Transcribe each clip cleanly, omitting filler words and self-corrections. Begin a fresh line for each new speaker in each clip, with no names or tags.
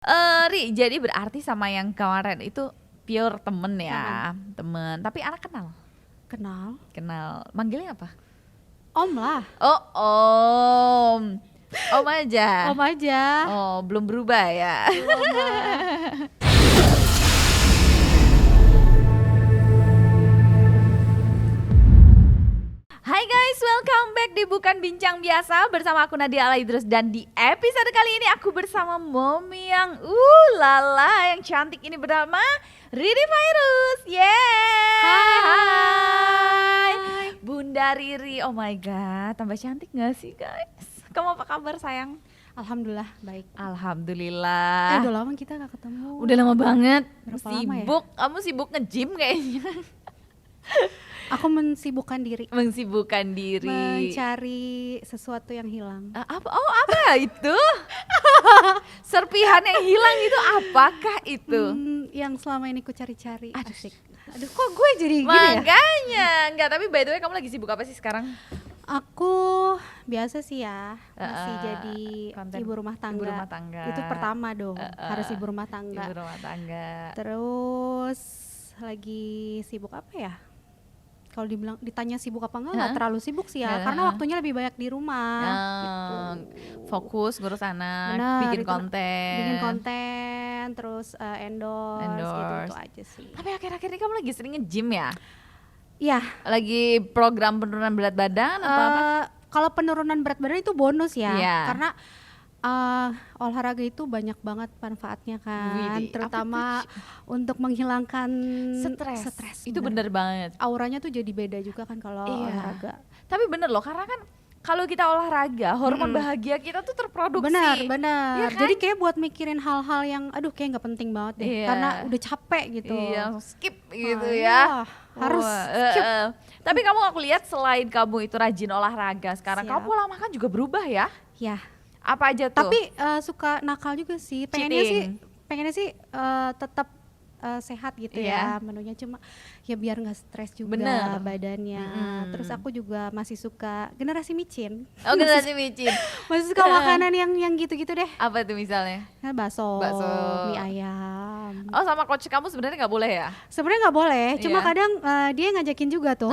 Ri, jadi berarti sama yang kemarin itu pure temen ya, temen. Tapi anak kenal,
Kenal.
kenal. Manggilnya apa?
Om lah.
Oh, om aja.
Om aja.
Oh, belum berubah ya.
Belum lah.
Hai guys, welcome back di Bukan Bincang Biasa bersama aku Nadia Alaidrus. Dan di episode kali ini aku bersama Momi yang lala yang cantik ini bernama Riri Virus. Hai. Bunda Riri, oh my god, tambah cantik gak sih guys? Kamu apa kabar sayang?
Alhamdulillah baik.
Alhamdulillah.
Udah lama kita gak ketemu.
Udah lama banget.
Berapa lama ya?
Sibuk, kamu sibuk nge-gym kayaknya.
Aku mensibukkan diri.
Mengsibukkan diri.
Mencari sesuatu yang hilang.
Apa itu? Serpihan yang hilang itu apakah itu?
Yang selama ini ku cari-cari.
Aduh.
Asik. Aduh kok gue jadi gini ya?
Makanya, enggak, tapi by the way kamu lagi sibuk apa sih sekarang?
Aku biasa sih ya, masih jadi
konten
ibu rumah tangga.
Ibu rumah tangga.
Itu pertama dong, harus ibu rumah tangga.
Ibu rumah tangga.
Terus lagi sibuk apa ya? Kalau ditanya sibuk apa enggak terlalu sibuk sih ya, karena waktunya lebih banyak di rumah. Gitu.
Fokus ngurus anak,
Benar,
bikin
itu
konten.
terus endorse gitu aja sih.
Tapi akhir-akhir ini kamu lagi sering nge-gym ya?
Iya.
Lagi program penurunan berat badan atau apa?
Kalau penurunan berat badan itu bonus ya,
Iya.
karena olahraga itu banyak banget manfaatnya kan,
Widih,
terutama untuk menghilangkan
Stres. Itu bener banget.
Auranya tuh jadi beda juga kan kalau olahraga.
Tapi bener loh, karena kan kalau kita olahraga, hormon bahagia kita tuh terproduksi.
Benar.
Iya kan?
Jadi kayak buat mikirin hal-hal yang kayak nggak penting banget deh,
Iya.
karena udah capek gitu.
Iya, skip gitu
Iya,
ya.
harus skip.
Tapi kamu aku lihat selain kamu itu rajin olahraga, sekarang
Siap.
kamu pola makan juga berubah ya?
Ya.
Apa aja tuh?
Tapi suka nakal juga sih. Pengennya sih tetap sehat gitu
Iya.
ya menunya, cuma ya biar nggak stres juga
Bener.
badannya. Terus aku juga masih suka generasi micin.
Oh, generasi micin.
Masih suka makanan yang gitu-gitu deh.
Apa tuh misalnya?
Bakso,
Bakso.
mie ayam.
Oh, sama coach kamu sebenarnya nggak boleh ya?
Sebenarnya nggak boleh, cuma
Iya.
kadang dia ngajakin juga tuh.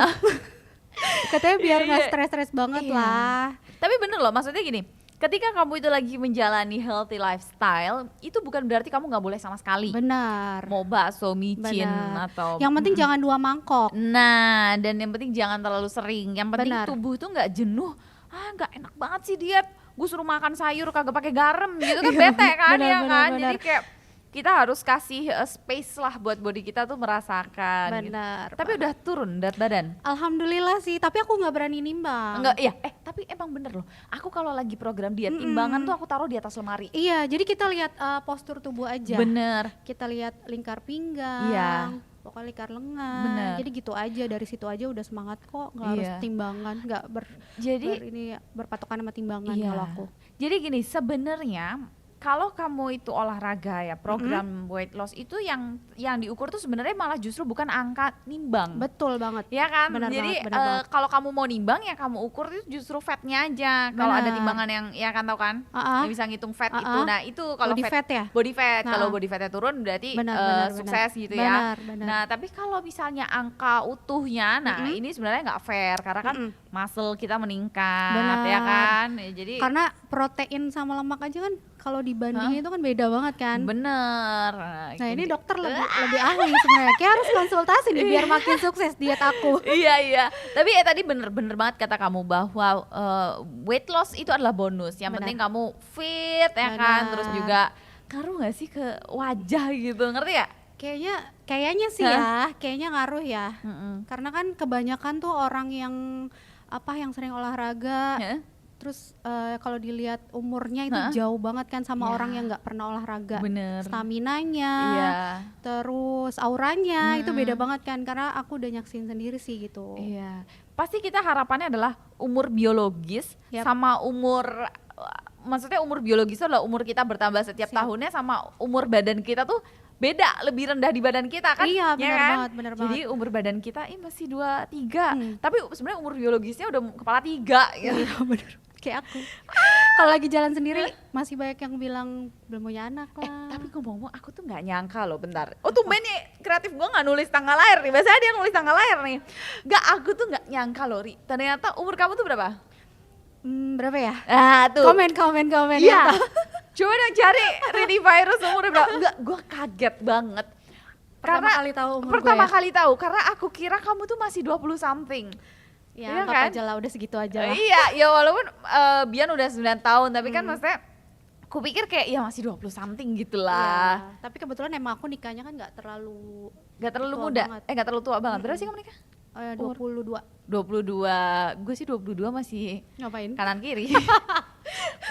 Katanya biar nggak
Iya.
stres-stres banget
Iya.
lah.
Tapi bener loh, maksudnya gini, ketika kamu itu lagi menjalani healthy lifestyle, itu bukan berarti kamu nggak boleh sama sekali.
Benar.
Mau bakso, micin,
Benar.
atau
Yang penting jangan 2 mangkok.
Nah, dan yang penting jangan terlalu sering. Yang penting
Benar.
tubuh tuh nggak jenuh. Nggak enak banget sih diet. Gue suruh makan sayur kagak pakai garam gitu kan bete kan.
Benar,
ya
benar,
kan.
benar.
Jadi kayak kita harus kasih space lah buat body kita tuh merasakan. Gitu.
Benar.
Tapi udah turun berat badan.
Alhamdulillah sih, tapi aku nggak berani nimbang.
Enggak, iya. Tapi emang bener loh. Aku kalau lagi program diet, timbangan tuh aku taruh di atas lemari.
Iya, jadi kita lihat postur tubuh aja.
Bener.
Kita lihat lingkar pinggang.
Iya.
Pokoknya lingkar lengan.
Bener.
Jadi gitu aja, dari situ aja udah semangat kok, nggak harus
Iya.
timbangan, nggak
Jadi
berpatokan sama timbangan
iya.
kalau aku.
Jadi gini, sebenarnya kalau kamu itu olahraga ya, program weight loss itu yang diukur tuh sebenarnya malah justru bukan angka nimbang.
Betul banget.
Ya kan?
Benar
Jadi
banget, benar banget.
kalau kamu mau nimbang ya kamu ukur itu justru fatnya aja. Kalau ada
Benar.
timbangan yang ya kan tahu kan? Yang bisa ngitung fat itu. Nah, itu kalau
Body fat ya?
body fat.
Nah.
Kalau body fatnya turun berarti
Benar,
sukses
benar.
gitu ya.
Benar.
Nah, tapi kalau misalnya angka utuhnya, nah ini sebenarnya nggak fair karena kan muscle kita meningkat,
Benar.
ya kan? Ya, jadi
Karena protein sama lemak aja kan kalau dibandingin itu kan beda banget kan.
bener.
Nah ini dokter lebih ahli sebenarnya. Kayak harus konsultasi nih biar makin sukses diet aku.
Iya. Tapi tadi bener banget kata kamu bahwa weight loss itu adalah bonus. Yang
Benar.
penting kamu fit ya kan.
Benar.
Terus juga ngaruh gak sih ke wajah gitu, ngerti ya?
Kayaknya sih ya, kayaknya ngaruh ya. Karena kan kebanyakan tuh orang yang sering olahraga.
Heeh.
Terus kalau dilihat umurnya itu jauh banget kan sama
Iya.
orang yang nggak pernah olahraga.
Bener.
Staminanya,
Iya.
terus auranya itu beda banget kan. Karena aku udah nyaksin sendiri sih gitu.
Iya. Pasti kita harapannya adalah umur biologis
Yap.
sama maksudnya umur biologis itu adalah umur kita bertambah setiap tahunnya, sama umur badan kita tuh beda, lebih rendah di badan kita kan.
Iya,
ya
benar
kan?
banget, benar
Jadi
banget.
umur badan kita masih 23, tapi sebenarnya umur biologisnya udah kepala 3 gitu.
Iya bener. kayak aku. Kalau lagi jalan sendiri masih banyak yang bilang belum punya anak lah.
Tapi ngomong-ngomong aku tuh nggak nyangka loh, bentar. Oh tumben nih kreatif gue nggak nulis tanggal lahir nih. Biasanya dia nulis tanggal lahir nih. Nggak, aku tuh nggak nyangka loh, Ri. Ternyata umur kamu tuh berapa?
Berapa ya?
Ah tuh.
Komen.
Iya. Coba dong cari Rini Virus umur berapa? Enggak, gue kaget banget.
Pertama kali tahu umur
pertama
gue ya?
kali tahu, karena aku kira kamu tuh masih 20 something.
Ya,
Iya
anggap
kan?
aja lah, udah segitu aja lah.
Iya, ya walaupun Bian udah 9 tahun, tapi kan maksudnya aku pikir kayak ya masih 20 something gitu lah.
Iya, tapi kebetulan emang aku nikahnya kan nggak terlalu
Gak terlalu
tua
muda,
banget.
gak terlalu tua banget. Berapa sih kamu nikah?
22.
22, gue sih 22 masih
Ngapain?
kanan kiri.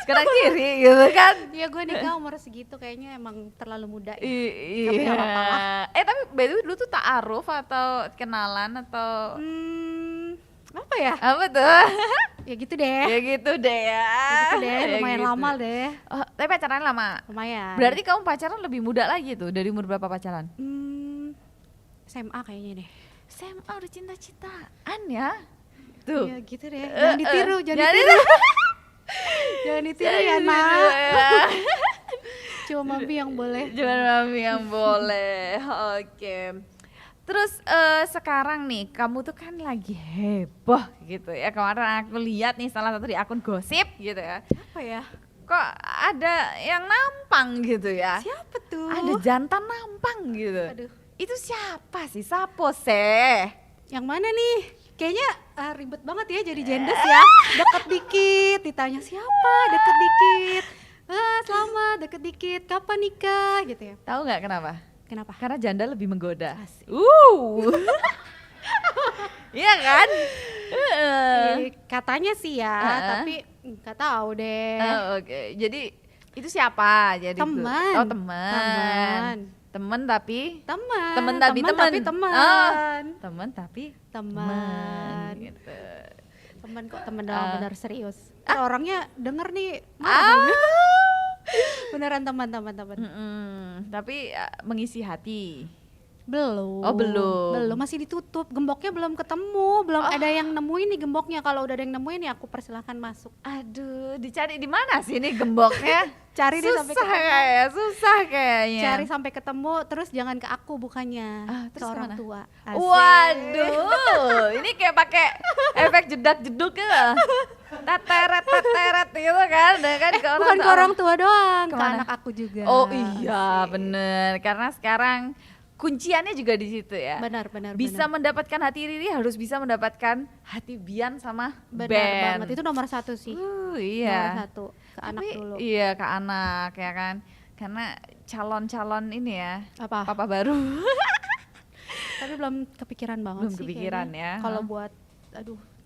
Kanan kiri gitu kan.
Iya, gue nikah umur segitu kayaknya emang terlalu muda ya.
Iya.
Tapi nggak apa-apa lah.
Tapi by the way dulu tuh ta'aruf atau kenalan atau
Apa ya?
apa tuh?
Ya gitu deh.
Ya gitu deh ya.
Ya gitu deh,
Ya
lumayan
gitu.
lama deh.
Oh, tapi pacaran lama.
Lumayan.
Berarti kamu pacaran lebih muda lagi tuh, dari umur berapa pacaran?
SMA kayaknya deh.
SMA udah cinta-cintaan ya. Tuh.
Iya gitu deh. Jangan ditiru, jangan
Jadi
ditiru. Jangan ditiru ya,
gitu
Nak.
ya.
Cuma mami yang boleh.
Cuman mami yang boleh. Oke. Terus sekarang nih kamu tuh kan lagi heboh gitu ya. Kemarin aku lihat nih salah satu di akun gosip gitu ya.
Apa ya?
Kok ada yang nampang gitu ya?
Siapa tuh?
Ada jantan nampang gitu.
Aduh.
Itu siapa sih? Sapo seh?
Yang mana nih? Kayaknya ribet banget ya jadi jendes ya. Deket dikit, ditanya siapa, deket dikit. Selamat, deket dikit, kapan nikah gitu ya.
Tahu nggak kenapa?
Kenapa?
Karena janda lebih menggoda.
Asik.
Iya kan?
Katanya sih ya, tapi nggak tahu deh.
Oke. Jadi itu siapa? Jadi
Teman.
Oh teman. Teman tapi
Teman.
teman tapi teman.
Tapi teman.
Oh, teman tapi
Teman.
gitu.
Teman kok teman dalam benar serius. Orangnya denger nih.
Ah.
Beneran teman.
Tapi mengisi hati.
Belum.
Oh, belum.
Belum, masih ditutup. Gemboknya belum ketemu, belum ada yang nemuin nih gemboknya. Kalau udah ada yang nemuin ya aku persilahkan masuk.
Aduh, dicari di mana sih ini gemboknya?
Cari deh sampai ketemu.
Susah kayaknya.
Cari sampai ketemu, terus jangan ke aku bukannya, ke
terus
orang
kemana?
tua. Asik.
Waduh, ini kayak pakai efek jedak-jeduk ya. Teteret gitu kan, ke orang
Bukan ke orang tua doang, ke
Kemana?
anak aku juga.
Oh iya, bener. Karena sekarang kunciannya juga di situ ya.
Benar.
Bisa mendapatkan hati Riri harus bisa mendapatkan hati Bian sama
benar
Ben.
banget. Itu nomor satu sih.
Iya.
Nomor satu ke anak
Tapi
dulu.
iya ke anak ya kan. Karena calon-calon ini ya.
Apa?
Papa baru.
Tapi belum kepikiran banget
Belum
sih.
kepikiran
kayaknya.
ya.
Kalau buat,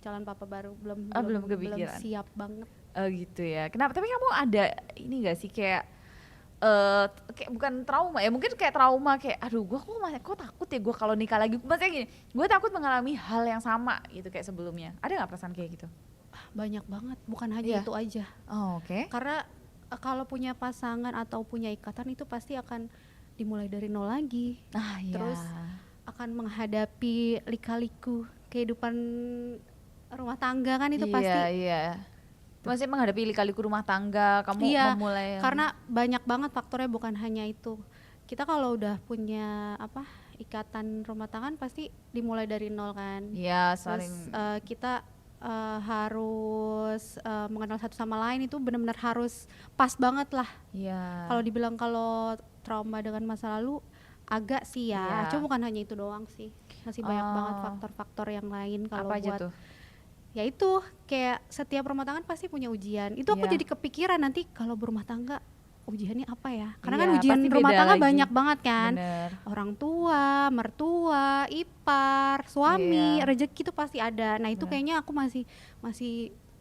calon papa baru
belum kepikiran.
Belum siap banget.
Oh gitu ya. Kenapa? Tapi kamu ada ini gak sih kayak kayak bukan trauma ya, mungkin kayak trauma kayak aduh gue kok takut ya gue kalau nikah lagi. Maksudnya gini, gue takut mengalami hal yang sama gitu kayak sebelumnya. Ada nggak perasaan kayak gitu?
Banyak banget, bukan hanya
Iya.
itu aja.
Oh, oke.
Karena kalau punya pasangan atau punya ikatan itu pasti akan dimulai dari nol lagi.
Ah iya.
Terus akan menghadapi lika-liku kehidupan rumah tangga kan itu pasti.
Iya. Masih menghadapi lika-liku rumah tangga, kamu
Iya,
memulai
karena banyak banget faktornya, bukan hanya itu. Kita kalau udah punya ikatan rumah tangga pasti dimulai dari nol kan.
Iya,
Terus
saling
kita harus mengenal satu sama lain, itu benar-benar harus pas banget lah.
iya.
Kalau dibilang kalau trauma dengan masa lalu agak sih ya,
Iya.
cuma bukan hanya itu doang sih, masih banyak banget faktor-faktor yang lain kalau
apa aja
buat
tuh?
ya itu kayak setiap rumah tangga pasti punya ujian. Itu aku
Iya.
jadi kepikiran nanti kalau berumah tangga ujiannya apa ya, karena
Iya,
kan ujian
pasti
rumah
beda
tangga
lagi.
banyak banget kan.
Bener.
Orang tua, mertua, ipar, suami,
Iya.
rezeki itu pasti ada. Nah itu
Bener.
kayaknya aku masih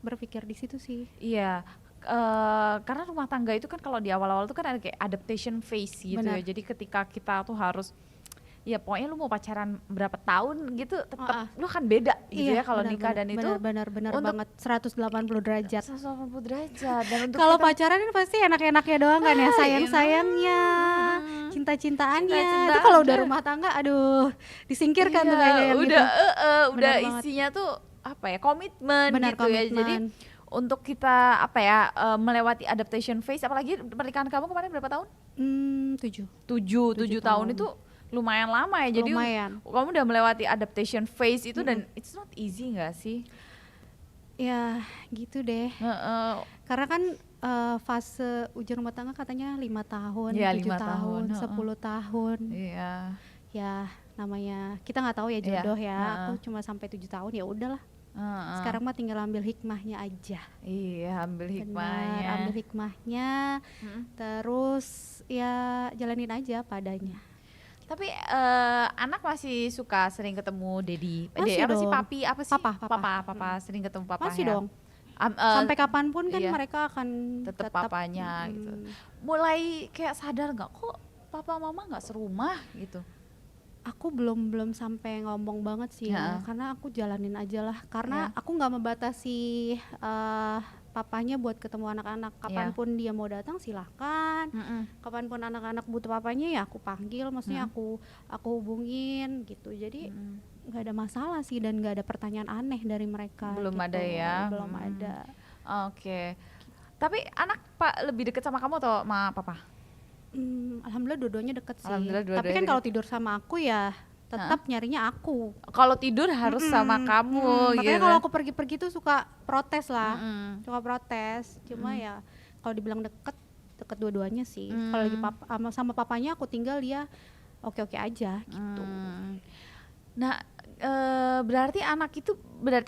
berpikir di situ sih.
Iya. Karena rumah tangga itu kan kalau di awal-awal tuh kan ada kayak adaptation phase gitu
Benar.
ya. Jadi ketika kita tuh harus ya pokoknya lu mau pacaran berapa tahun gitu tetap lu kan beda gitu ya kalau nikah dan itu
benar
untuk-
banget 180 derajat.
180 derajat dan untuk
Kalau
kita-
pacaran kan pasti enak-enaknya doang kan ya, sayang-sayangnya, cinta-cintaannya. Itu
Cinta-cintaannya.
kalau udah rumah tangga, aduh, disingkirkan tuh
Iya,
kayaknya yang
udah
gitu.
udah
Benar banget.
isinya tuh apa ya komitmen
Benar,
gitu ya. Jadi
komitmen.
untuk kita apa ya melewati adaptation phase, apalagi pernikahan kamu kemarin berapa tahun?
7.
Tujuh tahun itu lumayan lama ya. Jadi
Lumayan.
kamu udah melewati adaptation phase itu dan it's not easy nggak sih?
Ya gitu deh.
Heeh.
Karena kan fase ujian rumah tangga katanya 5 tahun,
Iya,
7
5
tahun,
tahun,
10 tahun.
Iya.
Ya namanya kita nggak tahu ya
Iya,
jodoh ya.
heeh.
Aku cuma sampai 7 tahun ya udahlah.
Heeh.
Sekarang mah tinggal ambil hikmahnya aja.
Iya, ambil
Benar,
hikmahnya.
ambil hikmahnya.
Mm-mm.
Terus ya jalanin aja padanya.
Tapi anak masih suka sering ketemu Dedi.
Masih
Apa sih
dong.
papi? Apa sih?
Papa.
Sering ketemu papa
Masih
ya.
dong. Sampai kapanpun kan
iya.
mereka akan
Tetep papanya gitu. Mulai kayak sadar nggak kok papa mama nggak serumah gitu.
Aku belum sampai ngomong banget sih ya, karena aku jalanin aja lah. Karena aku nggak membatasi papanya buat ketemu anak-anak. Kapanpun dia mau datang silahkan. Kapanpun anak-anak butuh papanya ya aku panggil. Maksudnya aku hubungin gitu. Jadi nggak ada masalah sih dan nggak ada pertanyaan aneh dari mereka.
Belum
gitu.
ada ya.
Belum ada.
Oke. Tapi anak lebih deket sama kamu atau sama papa?
Alhamdulillah dua-duanya deket sih.
Alhamdulillah
Tapi
dua-duanya
kan
deket.
kalau tidur sama aku ya tetap nyarinya aku.
Kalau tidur harus sama kamu gitu.
Makanya kalau aku pergi-pergi tuh suka protes lah.
Mm-mm.
Suka protes. Cuma ya kalau dibilang deket dua-duanya sih. Kalau lagi sama papanya aku tinggal dia oke-oke aja gitu.
Nah, berarti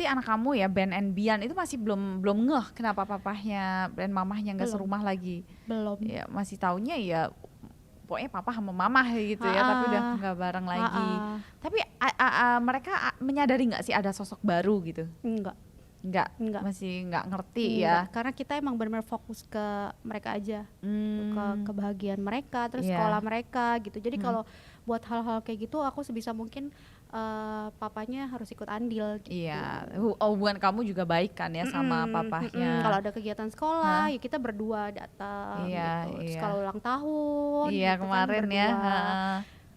anak kamu ya Ben and Bian itu masih belum ngeh kenapa papahnya dan mamahnya nggak serumah lagi.
Belum.
Ya masih taunya ya pokoknya papa sama mamah gitu ya, tapi udah nggak bareng lagi. Tapi mereka menyadari nggak sih ada sosok baru gitu? Enggak. Masih nggak ngerti ya.
Karena kita emang benar-benar fokus ke mereka aja, ke kebahagiaan mereka, terus
Iya.
sekolah mereka gitu. Jadi kalau buat hal-hal kayak gitu aku sebisa mungkin papanya harus ikut andil gitu.
Iya, hubungan kamu juga baik kan ya sama papahnya.
Kalau ada kegiatan sekolah ya kita berdua datang
Iya,
gitu. Terus
iya.
kalau ulang tahun
Iya
gitu
kemarin
kan
ya.
berdua.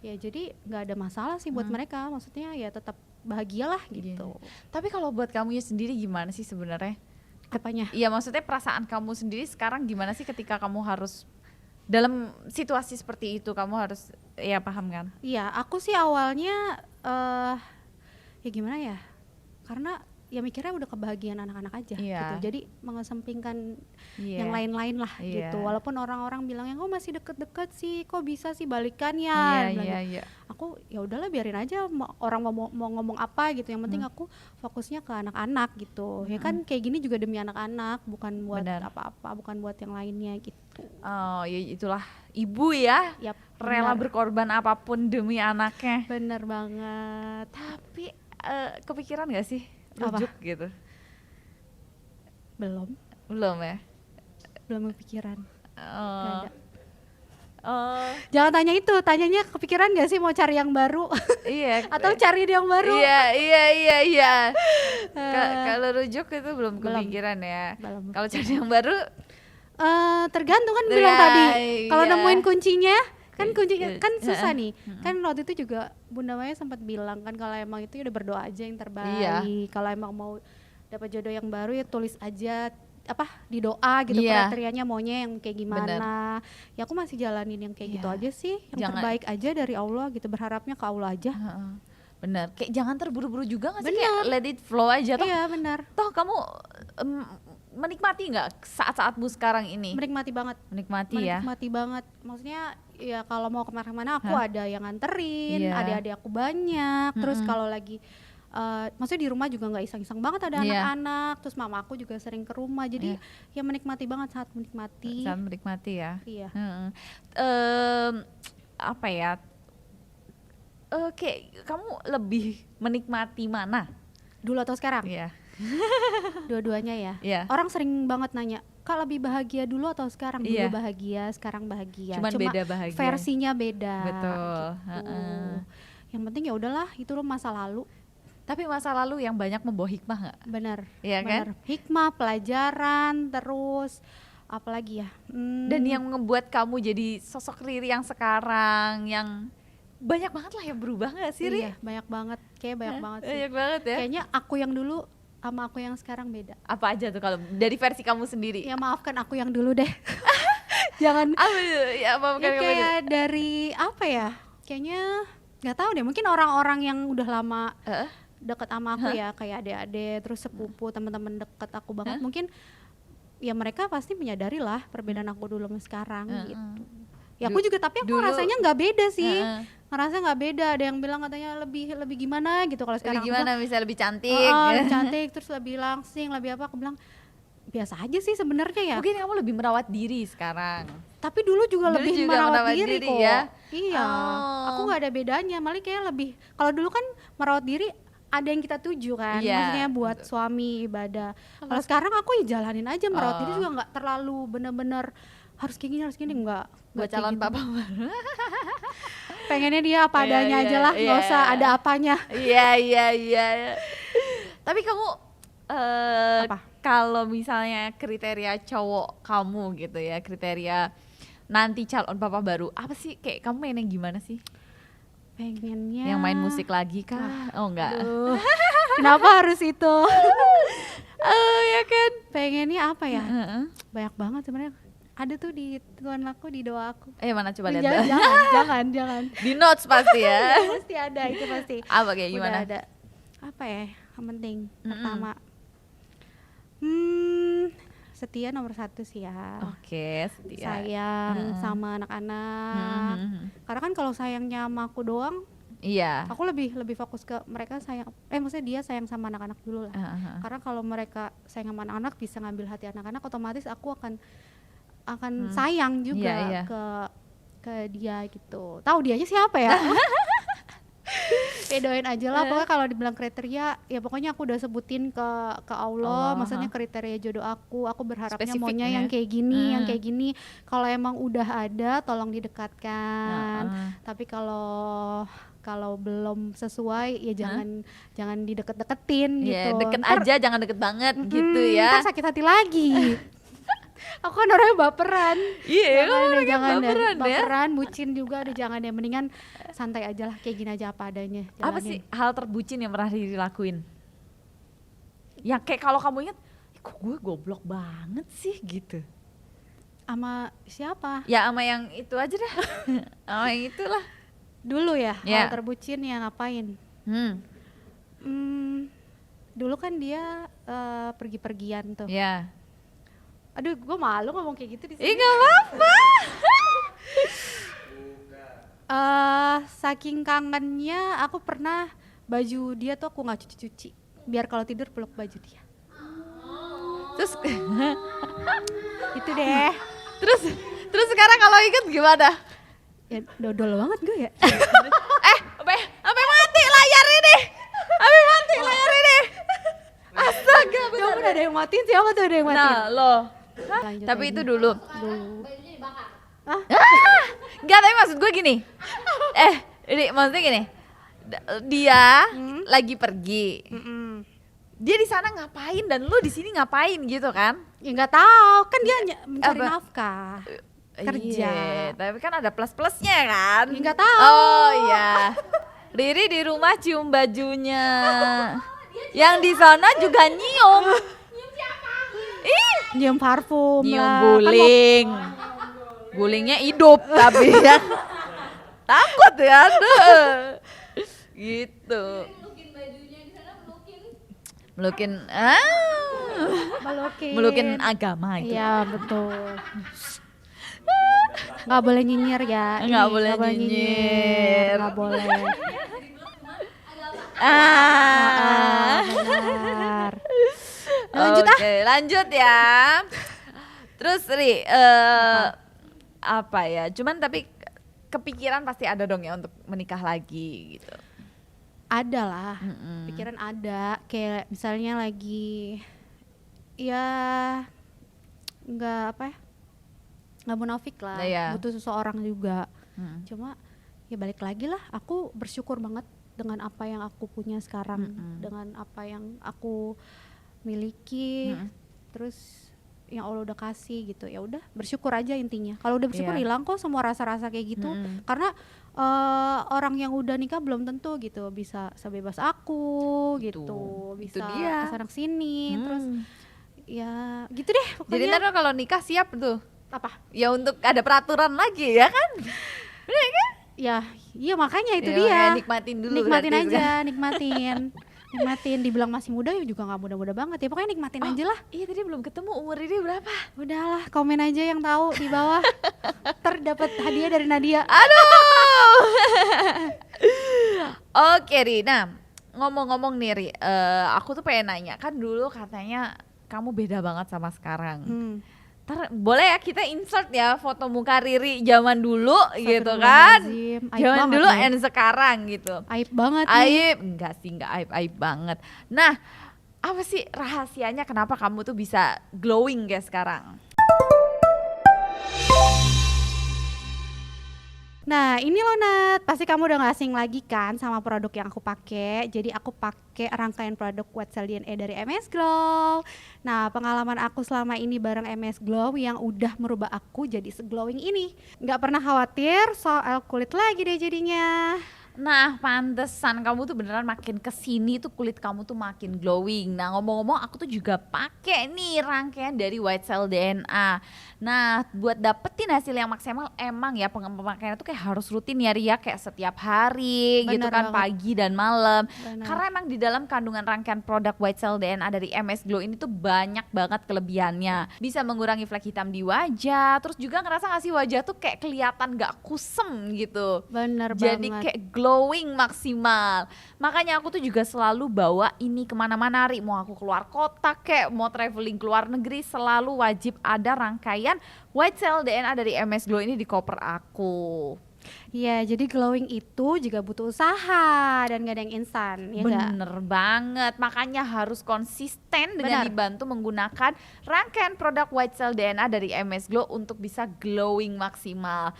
Ya jadi nggak ada masalah sih buat mereka, maksudnya ya tetap bahagialah gitu.
Tapi kalau buat kamunya sendiri gimana sih sebenarnya?
Apanya?
Iya maksudnya perasaan kamu sendiri sekarang gimana sih ketika kamu harus dalam situasi seperti itu, kamu harus ya paham kan?
Iya, aku sih awalnya ya gimana ya? Karena ya mikirnya udah kebahagiaan anak-anak aja gitu. Jadi mengesampingkan yang lain-lain lah gitu. Walaupun orang-orang bilangnya kok masih deket-deket sih, kok bisa sih balikan ya?
Iya.
Aku ya udahlah biarin aja orang mau ngomong apa gitu. Yang penting aku fokusnya ke anak-anak gitu. Ya kan kayak gini juga demi anak-anak, bukan buat apa-apa, bukan buat yang lainnya gitu.
Oh ya itulah ibu ya.
Yap,
rela berkorban apapun demi anaknya.
Bener banget.
Tapi kepikiran gak sih rujuk gitu?
Belum
ya?
Belum kepikiran.
Oh.
Jangan tanya itu, tanyanya kepikiran gak sih mau cari yang baru?
Iya.
Atau cari yang baru?
Iya. Kalau rujuk itu belum kepikiran ya. Kalau cari yang baru
tergantung kan bilang tadi. Kalau nemuin kuncinya kan kan susah nih. Kan waktu itu juga Bunda Maya sempat bilang kan kalau emang itu udah berdoa aja yang terbaik. Kalau emang mau dapat jodoh yang baru ya tulis aja di doa gitu kriterianya maunya yang kayak gimana. Ya aku masih jalanin yang kayak gitu aja sih, yang terbaik aja dari Allah gitu, berharapnya ke Allah aja.
Bener, kayak jangan terburu-buru juga gak sih, kayak let it flow aja toh.
Iya benar.
Toh kamu menikmati nggak saat-saatmu sekarang ini?
Menikmati banget. Menikmati banget. Maksudnya ya kalau mau kemana-mana aku ada yang nganterin, adik-adik aku banyak. Terus kalau lagi maksudnya di rumah juga nggak iseng-iseng banget ada anak-anak. Terus mama aku juga sering ke rumah. Jadi ya menikmati banget, sangat menikmati.
Sangat menikmati ya.
Iya.
Apa ya? Kayak kamu lebih menikmati mana?
Dulu atau sekarang?
Iya.
Dua-duanya ya. Orang sering banget nanya, Kak lebih bahagia dulu atau sekarang? Dulu bahagia, sekarang bahagia.
Cuma beda bahagia.
Versinya beda.
Betul.
Gitu. Yang penting ya udahlah, itu loh masa lalu.
Tapi masa lalu yang banyak membawa hikmah nggak?
Benar.
Iya kan?
Hikmah, pelajaran, terus apalagi ya?
Dan yang ngebuat kamu jadi sosok Riri yang sekarang, yang banyak banget lah yang berubah nggak sih, Ri?
Iya, banyak banget. Kayak banyak banget sih.
Banyak banget ya.
Kayaknya aku yang dulu sama aku yang sekarang beda.
Apa aja tuh kalau dari versi kamu sendiri?
Ya maafkan aku yang dulu deh. Jangan
Ya maafkan kamu
kayak
sendiri.
dari apa ya? Kayaknya nggak tahu deh, mungkin orang-orang yang udah lama deket sama aku ya, kayak adik-adik, terus sepupu, teman-teman deket aku banget, mungkin ya mereka pasti menyadari lah perbedaan aku dulu sama sekarang gitu. Ya aku juga, tapi aku rasanya nggak beda sih, ngerasa nggak beda. Ada yang bilang katanya lebih gimana gitu kalau sekarang.
Lebih gimana, bisa lebih cantik?
Lebih cantik, terus lebih langsing, lebih apa? Aku bilang biasa aja sih sebenarnya ya.
Mungkin kamu lebih merawat diri sekarang.
Tapi dulu juga
Dulu
lebih
juga
merawat
merawat
diri
diri
kok.
ya?
Iya, aku nggak ada bedanya. Malah kayak lebih, kalau dulu kan merawat diri ada yang kita tuju kan,
Iya,
maksudnya buat
betul.
suami, ibadah. Kalau sekarang aku ya jalanin aja, merawat diri juga nggak terlalu bener-bener harus kayak gini, nggak
Buat
kayak
calon
gitu.
papa baru.
Pengennya dia apa
Iya,
adanya
iya,
aja lah, nggak
iya.
usah ada apanya.
Iya. Tapi kamu
Apa?
kalau misalnya kriteria cowok kamu gitu ya, kriteria nanti calon papa baru, apa sih, kayak kamu main yang gimana sih?
Pengennya
Yang main musik lagi kah? Oh enggak.
Aduh, kenapa harus itu?
Ya kan?
Pengennya apa ya?
Heeh.
Banyak banget sebenarnya. Ada tuh di Tuhan aku, di doa aku.
Mana coba lihat.
Jangan.
Di notes pasti ya.
Pasti ada, itu pasti.
Apa kayak
Udah
gimana?
ada. Apa ya? Yang penting. Pertama, setia nomor 1 sih ya.
Oke, setia.
Sayang sama anak-anak. Karena kan kalau sayangnya sama aku doang,
Iya.
aku lebih fokus ke mereka sayang. Maksudnya dia sayang sama anak-anak dulu lah. Karena kalau mereka sayang sama anak-anak, bisa ngambil hati anak-anak, otomatis aku akan sayang juga
Iya.
ke dia gitu. Tahu dianya siapa ya? Ya doain aja lah, pokoknya kalau dibilang kriteria ya pokoknya aku udah sebutin ke Allah, maksudnya kriteria jodoh aku berharapnya
Spesifik
maunya
ya?
yang kayak gini, kalau emang udah ada tolong didekatkan. Tapi kalau belum sesuai ya jangan dideket-deketin gitu.
Iya, deket aja, jangan deket banget gitu ya.
Ntar sakit hati lagi. Aku kan orangnya baperan.
Iya, kamu orangnya
jangan deh.
baperan ya.
Baperan, bucin juga deh, jangan deh. Mendingan santai aja lah, kayak gini aja apa adanya.
Apa
jalanin.
sih hal terbucin yang pernah dilakuin? Yang kayak kalau kamu ingat, kok gue goblok banget sih gitu.
Sama siapa?
Ya sama yang itu aja dah. Sama yang itulah.
Dulu ya,
Ya.
hal terbucin ya ngapain? Dulu kan dia pergi-pergian tuh.
Ya.
Aduh, gue malu ngomong kayak gitu di
Ih,
sini.
gak apa-apa.
Saking kangennya, aku pernah baju dia tuh aku nggak cuci-cuci, biar kalau tidur peluk baju dia.
Terus
Itu deh.
terus sekarang kalau inget gimana?
Ya dodol banget gue ya.
Sampai mati layar ini. Astaga,
Coba ada yang matiin, siapa tuh ada yang matiin?
Nah, lo.
Lanjut
Tapi
lagi.
itu dulu.
Ah?
Enggak, tapi maksud gue gini. Ini maksudnya gini. Dia lagi pergi. Dia di sana ngapain dan lu di sini ngapain gitu kan?
Ya nggak tahu, kan dia mencari
Apa?
nafkah. Kerja.
Iya, tapi kan ada plus-plusnya kan?
Ya nggak tahu.
Oh iya. Riri di rumah cium bajunya. Yang di sana juga nyium. Ih,
Nyium parfum
nyium
lah.
guling. Gulingnya hidup tapi ya. Takut ya. Gitu. Melukin melukin agama itu.
Iya betul. Nggak boleh nyinyir ya.
Nggak
Ih,
boleh nyinyir.
Nggak boleh. Benar. Lanjut
Oke, lanjut ya. Terus Ri, apa ya? Cuman tapi kepikiran pasti ada dong ya untuk menikah lagi gitu.
Ada lah, pikiran ada. Kayak misalnya lagi, ya nggak apa ya, nggak munafik lah.
Nah, ya.
Butuh seseorang juga. Cuma ya balik lagi lah. Aku bersyukur banget dengan apa yang aku punya sekarang, dengan apa yang aku miliki. Terus yang Allah udah kasih gitu. Ya udah bersyukur aja intinya. Kalau udah bersyukur hilang kok semua rasa-rasa kayak gitu. Karena orang yang udah nikah belum tentu gitu bisa sebebas aku gitu, bisa kesana sini, terus ya gitu deh pokoknya.
Jadi ntar kalau nikah siap tuh
apa?
Ya untuk ada peraturan lagi ya kan? Bener kan?
Ya, iya makanya itu
ya,
dia.
Nikmatin dulu.
Nikmatin aja, nikmatin. Dibilang masih muda ya juga nggak muda-muda banget ya, pokoknya nikmatin aja lah.
Iya tadi belum ketemu umur ini berapa.
Udahlah, komen aja yang tahu di bawah. Terdapat hadiah dari Nadia.
Aduh. Oke Ri, nah ngomong-ngomong nih Ri, aku tuh pengen nanya, kan dulu katanya kamu beda banget sama sekarang. Boleh ya kita insert ya foto muka Riri zaman dulu gitu kan, zaman dulu and sekarang gitu.
Aib banget
nih. Enggak sih, enggak aib banget. Nah, apa sih rahasianya kenapa kamu tuh bisa glowing kayak sekarang?
Nah ini loh Nat, pasti kamu udah gak asing lagi kan sama produk yang aku pakai. Jadi aku pakai rangkaian produk White Cell DNA dari MS Glow. Nah pengalaman aku selama ini bareng MS Glow yang udah merubah aku jadi se-glowing ini. Gak pernah khawatir soal kulit lagi deh jadinya.
Nah pantesan kamu tuh beneran makin kesini tuh kulit kamu tuh makin glowing. Nah ngomong-ngomong aku tuh juga pakai nih rangkaian dari White Cell DNA. Nah buat dapetin hasil yang maksimal emang ya pemakaiannya tuh kayak harus rutin ya Ria, kayak setiap hari. Bener gitu kan banget. Pagi dan malam. Bener. Karena emang di dalam kandungan rangkaian produk White Cell DNA dari MS Glow ini tuh banyak banget kelebihannya. Bisa mengurangi flek hitam di wajah, terus juga ngerasa ngasih wajah tuh kayak kelihatan gak kusem gitu.
Bener
jadi
banget.
Kayak glowing maksimal. Makanya aku tuh juga selalu bawa ini kemana-mana Ri. Mau aku keluar kota kek, mau traveling ke luar negeri, selalu wajib ada rangkaian White Cell DNA dari MS Glow ini di koper aku.
Iya, jadi glowing itu juga butuh usaha dan gak ada yang instan, ya
bener gak? Banget, makanya harus konsisten dengan dibantu menggunakan rangkaian produk White Cell DNA dari MS Glow untuk bisa glowing maksimal.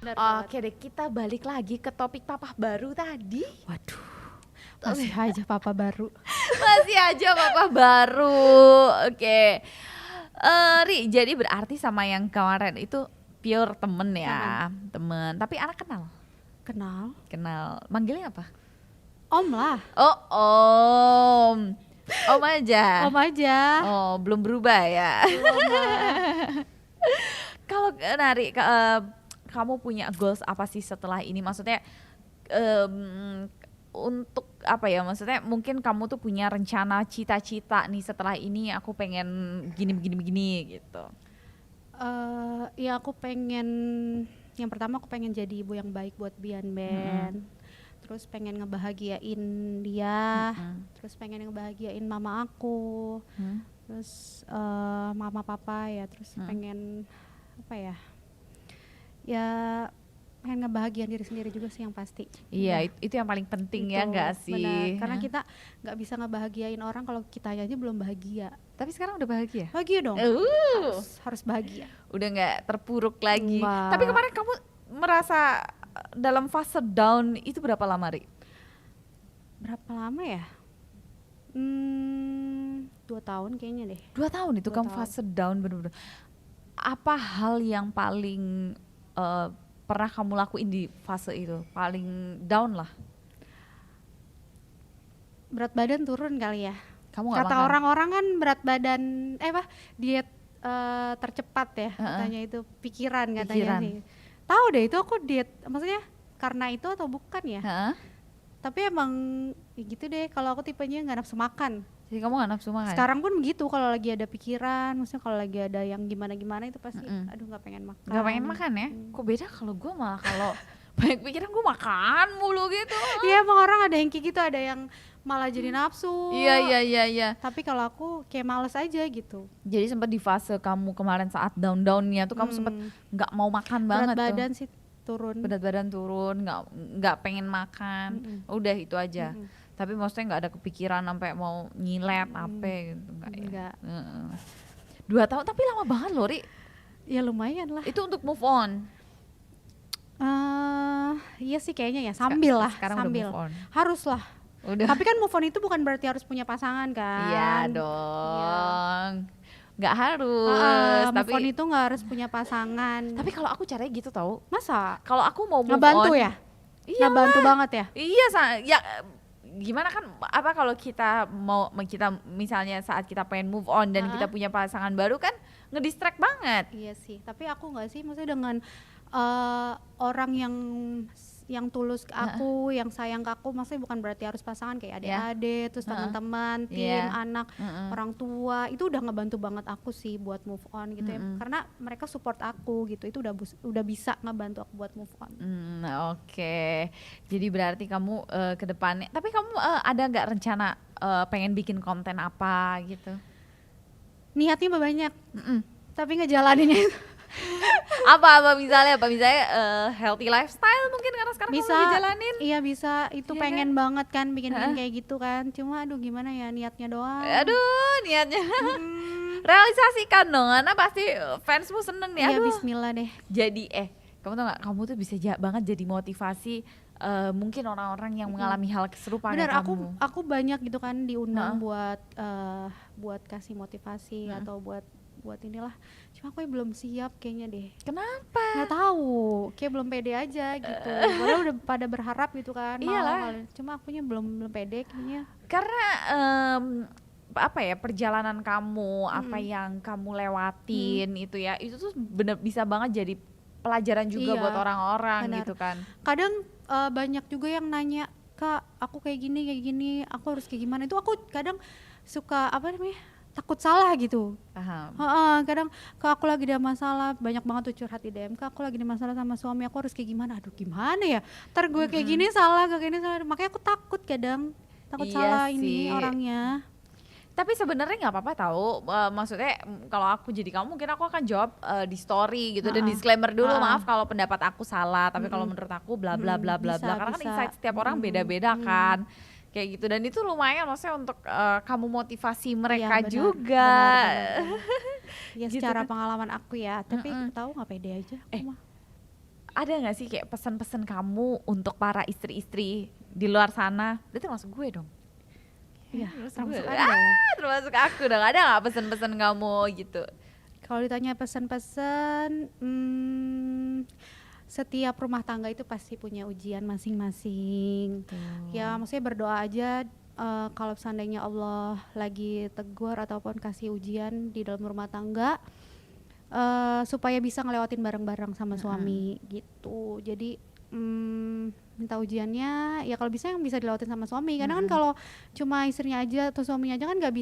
Oke deh, kita balik lagi ke topik papa baru tadi.
Waduh, masih aja papa baru.
Masih aja papa baru. Oke. Ri, jadi berarti sama yang kemarin itu pure temen ya, temen. Tapi anak kenal? Kenal. Manggilnya apa?
Om lah.
Oh, om. Om aja.
Om aja.
Oh, belum berubah ya. Kalau Nari, kamu punya goals apa sih setelah ini? Maksudnya untuk apa ya, maksudnya mungkin kamu tuh punya rencana cita-cita nih setelah ini aku pengen gini gitu.
Ya aku pengen, yang pertama aku pengen jadi ibu yang baik buat Bian Ben. Terus pengen ngebahagiain dia, terus pengen ngebahagiain mama aku, terus mama papa ya, terus pengen apa ya, ya pengen ngebahagiain diri sendiri juga sih yang pasti.
Iya, itu yang paling penting itu, ya nggak sih?
Benar, karena kita nggak bisa ngebahagiain orang kalau kita aja belum bahagia.
Tapi sekarang udah bahagia?
Bahagia dong, harus bahagia.
Udah nggak terpuruk lagi. Tapi kemarin kamu merasa dalam fase down itu berapa lama, Ri?
Berapa lama ya? 2 tahun kayaknya deh.
2 tahun itu kamu fase down bener-bener. Apa hal yang paling pernah kamu lakuin di fase itu? Paling down lah.
Berat badan turun kali ya.
Kamu gak
kata
makan?
Orang-orang kan berat badan, diet tercepat ya, katanya itu pikiran katanya sih. Tahu deh itu aku diet, maksudnya karena itu atau bukan ya? Tapi emang ya gitu deh, kalau aku tipenya nggak nafsu makan.
Jadi kamu gak nafsu makan?
Sekarang pun begitu, kalau lagi ada pikiran, maksudnya kalau lagi ada yang gimana-gimana itu pasti aduh gak pengen makan.
Gak pengen makan ya? Kok beda kalau gue malah kalau banyak pikiran gue makan mulu gitu.
Iya emang orang ada yang kayak gitu, ada yang malah jadi nafsu.
Iya.
Tapi kalau aku kayak males aja gitu.
Jadi sempat di fase kamu kemarin saat down-downnya tuh kamu sempat nggak mau makan banget tuh.
Berat badan sih turun.
Berat badan turun, nggak pengen makan. Udah itu aja. Tapi maksudnya nggak ada kepikiran sampai mau nyilet apa gitu, enggak ya. 2 tahun tapi lama banget loh, Ri.
Ya lumayan lah.
Itu untuk move on.
Iya sih kayaknya ya, sambil lah.
Sekarang
sambil.
Udah move on.
Harus lah.
Udah.
Tapi kan move on itu bukan berarti harus punya pasangan kan.
Iya dong. Nggak harus.
Move
Tapi
on itu nggak harus punya pasangan.
kalau aku caranya gitu tau.
Masa?
Kalau aku mau move
Ngebantu
on.
ya?
Iya.
Ngebantu banget ya?
Iya, ya gimana kan apa kalau kita misalnya saat kita pengen move on dan kita punya pasangan baru kan ngedistract banget.
Iya sih, tapi aku nggak sih, maksudnya dengan orang yang tulus ke aku, yang sayang ke aku, maksudnya bukan berarti harus pasangan, kayak adik-adik, terus teman-teman, tim, anak, orang tua, itu udah ngebantu banget aku sih buat move on gitu ya, karena mereka support aku gitu, itu udah bisa ngebantu aku buat move on.
Oke. Jadi berarti kamu ke depannya, tapi kamu ada nggak rencana pengen bikin konten apa gitu?
Niatnya banyak, tapi ngejalaninnya
apa misalnya healthy lifestyle mungkin karena sekarang
bisa,
kamu lagi jalanin.
Iya bisa, itu pengen banget kan bikin kayak gitu kan, cuma aduh gimana ya, niatnya doang.
Aduh, niatnya realisasikan dong, karena pasti fansmu seneng nih.
Iya, bismillah deh.
Jadi kamu tau gak, kamu tuh bisa banget jadi motivasi mungkin orang-orang yang mengalami hal serupa kayak kamu.
Aku banyak gitu kan diundang buat kasih motivasi atau buat inilah, cuma aku belum siap kayaknya deh.
Kenapa?
Nggak tahu, kayak belum pede aja gitu. Padahal udah pada berharap gitu kan.
Iyalah.
Cuma akunya belum pede kayaknya.
Karena perjalanan kamu, apa yang kamu lewatin itu ya, itu tuh bener bisa banget jadi pelajaran juga buat orang-orang gitu kan.
Kadang banyak juga yang nanya, Kak, aku kayak gini, aku harus kayak gimana? Itu aku kadang suka takut salah gitu.
Paham.
Kadang Kak, aku lagi ada masalah, banyak banget tuh curhat di DM, Kak, aku lagi ada masalah sama suami, aku harus kayak gimana? Aduh gimana ya? Ntar gue kayak gini salah, kayak gini salah. Makanya aku takut takut salah
sih.
ini orangnya.
Tapi sebenarnya nggak apa-apa tahu, maksudnya kalau aku jadi kamu mungkin aku akan jawab di story gitu dan disclaimer dulu, maaf kalau pendapat aku salah, tapi kalau menurut aku bla bla bla bla bla, karena kan insight setiap orang beda-beda kan. Kayak gitu, dan itu lumayan maksudnya untuk kamu motivasi mereka juga.
Benar. Ya gitu secara kan. Pengalaman aku ya, tapi tahu nggak pede aja.
Ada nggak sih kayak pesan-pesan kamu untuk para istri-istri di luar sana? Itu termasuk gue dong.
Iya,
termasuk aku dong. Ada nggak pesan-pesan kamu gitu?
Kalau ditanya pesan-pesan, setiap rumah tangga itu pasti punya ujian masing-masing. Ya maksudnya berdoa aja kalau seandainya Allah lagi tegur ataupun kasih ujian di dalam rumah tangga, supaya bisa ngelewatin bareng-bareng sama suami gitu. Jadi minta ujiannya ya kalau bisa yang bisa dilewatin sama suami, karena kan kalau cuma istrinya aja atau suaminya aja kan nggak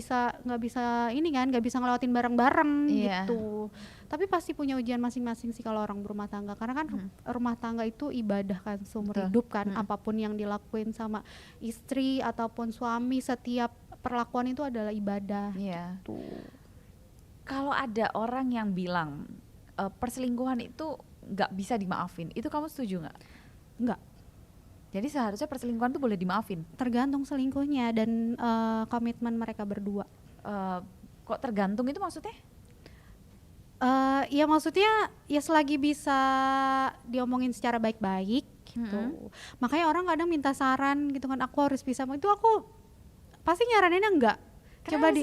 bisa ngelewatin bareng-bareng gitu. Tapi pasti punya ujian masing-masing sih kalau orang berumah tangga, karena kan rumah tangga itu ibadah kan seumur hidup kan. Apapun yang dilakuin sama istri ataupun suami, setiap perlakuan itu adalah ibadah gitu.
Kalau ada orang yang bilang perselingkuhan itu nggak bisa dimaafin, itu kamu setuju nggak?
Nggak.
Jadi seharusnya perselingkuhan tuh boleh dimaafin?
Tergantung selingkuhnya dan komitmen mereka berdua.
Kok tergantung itu maksudnya?
Ya maksudnya ya selagi bisa diomongin secara baik-baik gitu. Makanya orang kadang minta saran gitu kan, aku harus bisa, itu aku pasti nyaraninnya enggak. Coba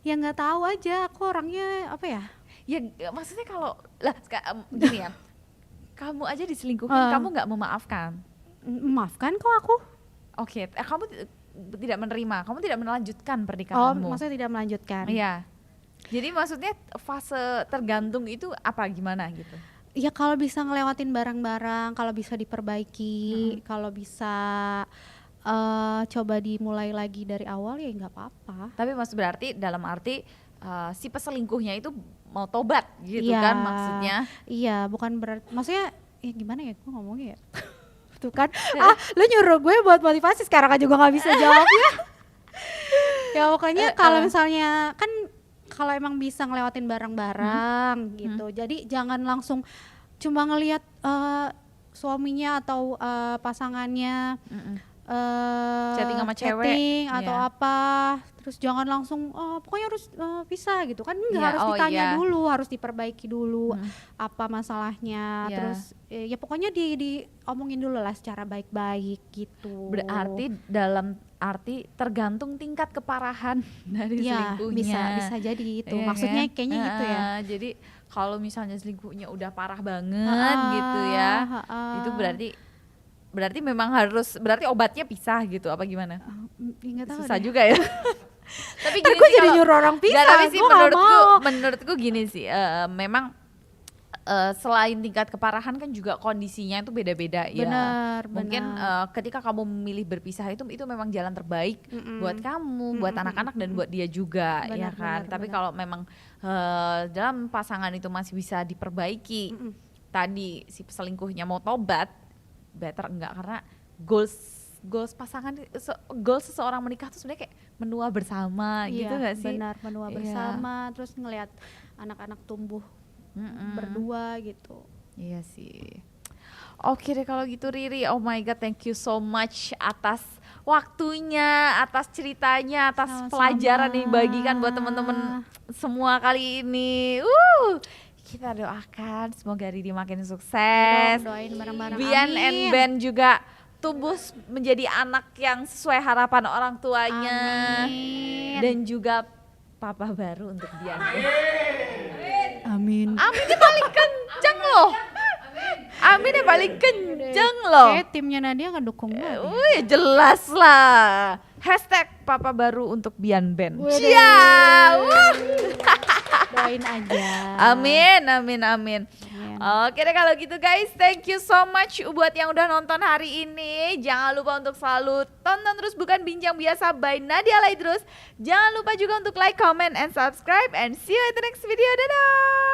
ya nggak tahu aja, aku orangnya apa ya?
Ya maksudnya kalau gini ya, kamu aja diselingkuhin, kamu nggak memaafkan?
Memaafkan kok aku.
Oke, kamu tidak menerima, kamu tidak melanjutkan pernikahanmu?
Oh, maksudnya tidak melanjutkan?
Iya. Jadi maksudnya fase tergantung itu apa, gimana gitu?
Ya kalau bisa ngelewatin barang-barang, kalau bisa diperbaiki, kalau bisa coba dimulai lagi dari awal ya nggak apa-apa.
Tapi maksud berarti dalam arti si peselingkuhnya itu mau tobat gitu kan maksudnya? Iya,
bukan berarti, maksudnya ya gimana ya gue ngomongnya ya? Tuh kan, lu nyuruh gue buat motivasi sekarang aja gue nggak bisa jawabnya. Ya pokoknya kalau misalnya kan kalau emang bisa ngelewatin bareng-bareng gitu, jadi jangan langsung cuma ngelihat suaminya atau pasangannya
Chatting sama cewek,
chatting atau
iya.
apa, terus jangan langsung pokoknya harus pisah gitu kan, enggak,
Iya,
harus
oh
ditanya
iya.
dulu, harus diperbaiki dulu
Hmm.
apa masalahnya,
Iya.
terus ya pokoknya diomongin dulu lah secara baik-baik gitu.
Berarti dalam arti tergantung tingkat keparahan dari
ya
selingkuhnya.
bisa jadi gitu,
Iya
maksudnya
kan?
kayaknya gitu ya.
Jadi kalau misalnya selingkuhnya udah parah banget gitu ya, itu berarti memang harus, berarti obatnya pisah gitu apa gimana?
Nggak tahu
Susah
deh.
juga ya. Tapi
Ntar
gini
gue
sih
jadi
kalau-
nyuruh orang pisah,
Nggak, tapi sih
gue nggak mau.
menurutku gini sih, memang selain tingkat keparahan kan juga kondisinya itu beda-beda ya.
Benar,
Mungkin
benar.
ketika kamu memilih berpisah itu memang jalan terbaik buat kamu, buat anak-anak dan buat dia juga, ya
Benar,
kan.
benar,
Tapi
benar.
kalau memang dalam pasangan itu masih bisa diperbaiki, tadi si selingkuhnya mau tobat, better enggak, karena goals pasangan, goals seseorang menikah tuh sebenarnya kayak menua bersama gitu
Iya,
nggak sih?
benar, menua
Iya.
bersama, terus ngelihat anak-anak tumbuh berdua gitu.
Iya sih. Oke deh kalau gitu Riri, oh my god, thank you so much atas waktunya, atas ceritanya, atas
Sama-sama.
pelajaran yang dibagikan buat temen-temen semua kali ini. Kita doakan semoga Riri makin sukses.
Doain bareng-bareng.
Bian
Amin.
and Ben juga tumbuh menjadi anak yang sesuai harapan orang tuanya.
Amin.
Dan juga papa baru untuk Bian.
Amin.
Aminnya paling kenceng loh. Aminnya paling kenceng loh.
Kayak timnya Nadia ngedukung banget.
Wih, jelas lah. Hashtag papa baru untuk Bian Ben.
Wih,
Cia. Wah.
Doain aja.
Amin, amin, amin.
Amin.
Oke deh kalau gitu guys, thank you so much buat yang udah nonton hari ini. Jangan lupa untuk selalu tonton terus Bukan Bincang Biasa by Nadia Laidrus. Jangan lupa juga untuk like, comment, and subscribe. And see you at the next video. Dadah!